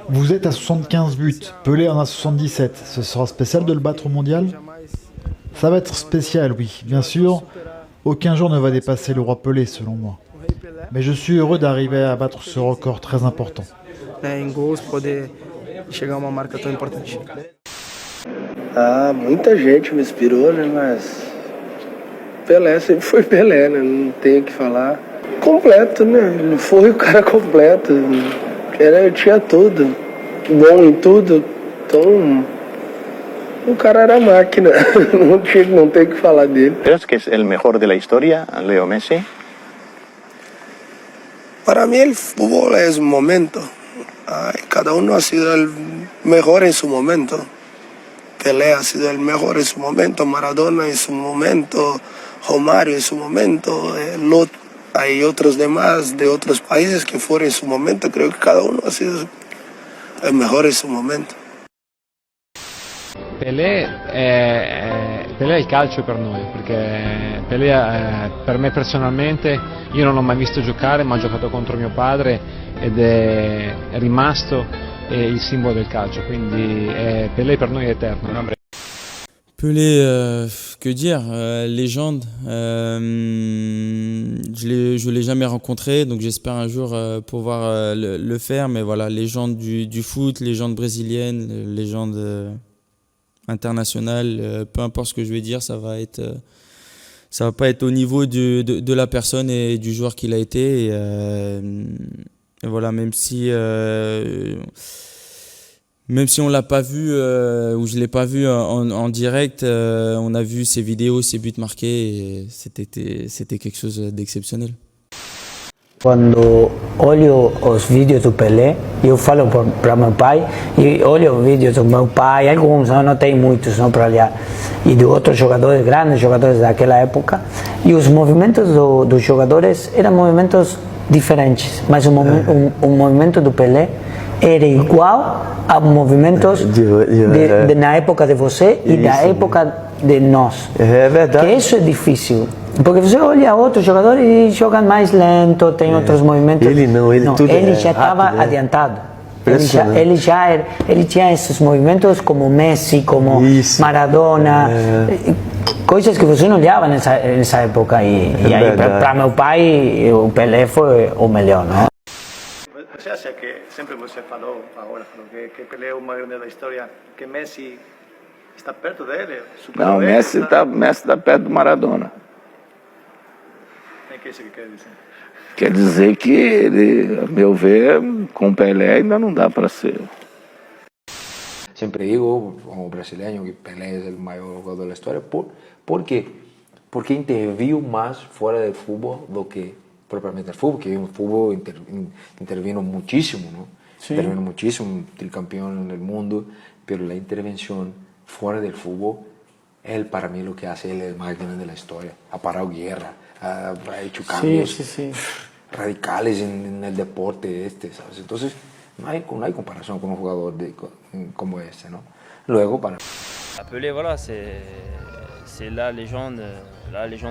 Vous êtes à 75 buts, Pelé en a 77. Ce sera spécial de le battre au mondial? Ça va être spécial, oui, bien sûr. Aucun jour ne va dépasser le roi Pelé, selon moi. Mais je suis heureux d'arriver à battre ce record très important. Em gols, poder chegar a uma marca tão importante. Ah, muita gente me inspirou, né? Mas Pelé sempre foi Pelé, né? Não tenho o que falar. Completo, né? Ele foi o cara completo. Tinha tudo. Bom em tudo. Então, o cara era máquina. Não tem o que falar dele. ¿Crees que es el mejor de la historia, Leo Messi? Para mí el fútbol es un momento. Cada uno ha sido el mejor en su momento. Pelé ha sido el mejor en su momento, Maradona en su momento, Romario en su momento, hay otros demás de otros países que fueron en su momento. Creo que cada uno ha sido el mejor en su momento. Pelé è il calcio per noi, perché Pelé per me personalmente, io non l'ho mai visto giocare, ma ho giocato contro mio padre ed è rimasto il simbolo del calcio, quindi Pelé per noi è eterno. Pelé, que dire, légende. Je l'ai jamais rencontré, donc j'espère un jour pouvoir le faire, mais voilà, légende du foot, légende brésilienne, légende internationale, peu importe ce que je vais dire, ça va pas être au niveau de la personne et du joueur qu'il a été. Et voilà, même si on l'a pas vu ou je l'ai pas vu en direct, on a vu ses vidéos, ses buts marqués et c'était quelque chose d'exceptionnel. Quando olho os vídeos do Pelé, eu falo para meu pai e olho os vídeos do meu pai, alguns, não tem muitos, não para olhar, e de outros jogadores, grandes jogadores daquela época, e os movimentos dos jogadores eram movimentos diferentes, mas o movimento do Pelé era igual a movimentos na época de você e da época de nós. É verdade. Que isso é difícil. Porque você olha outros jogadores e jogam mais lento, tem outros movimentos. Ele não, ele já estava adiantado. Ele tinha esses movimentos como Messi, como Maradona, coisas que você não olhava nessa época. E aí, para meu pai, o Pelé foi o melhor, não? Você acha que, sempre você falou que Pelé é o maior da história, que Messi está perto dele? Não, Messi está perto do Maradona. O que isso quer dizer? Quer dizer que ele, a meu ver, com Pelé ainda não dá para ser. Siempre digo, como brasileño, que Pelé es el mayor jugador de la historia. ¿Por qué? Porque intervino más fuera del fútbol do que propiamente el fútbol, que el fútbol intervino muchísimo, ¿no? Sí. Intervino muchísimo, tricampeón del mundo, pero la intervención fuera del fútbol, él para mí lo que hace, él es el más grande de la historia. Ha parado guerra, ha hecho cambios radicales en el deporte ¿sabes? Entonces, no hay comparación con un jugador como este, ¿no? Luego, para... Pelé, voilà, c'est la légende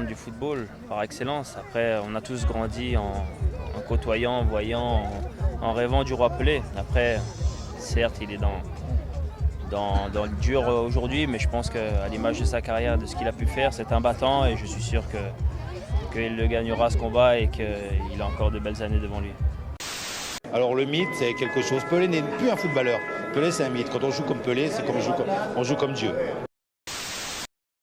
du football par excellence. Après, on a tous grandi en côtoyant, en voyant, en rêvant du roi Pelé. Après, certes, il est dans le dur aujourd'hui, mais je pense qu'à l'image de sa carrière, de ce qu'il a pu faire, c'est un battant et je suis sûr qu'il le gagnera ce combat et qu'il a encore de belles années devant lui. Alors le mythe, c'est quelque chose. Pelé n'est plus un footballeur. Pelé, c'est un mythe. Quand on joue comme Pelé, c'est comme on joue comme Dieu.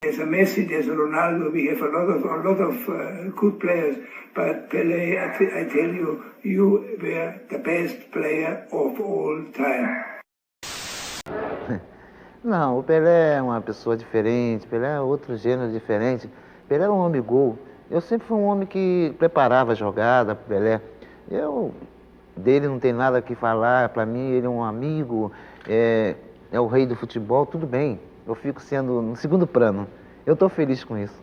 There's a Messi, there's a Ronaldo. We have a lot of good players, but Pelé, I tell you, you were the best player of all time. Não, o Pelé é uma pessoa diferente, Pelé é outro gênero diferente. Pelé é um homem gol. Eu sempre fui um homem que preparava a jogada pro Pelé. Dele não tem nada que falar, para mim ele é um amigo, é o rei do futebol, tudo bem. Eu fico sendo no segundo plano. Eu estou feliz com isso.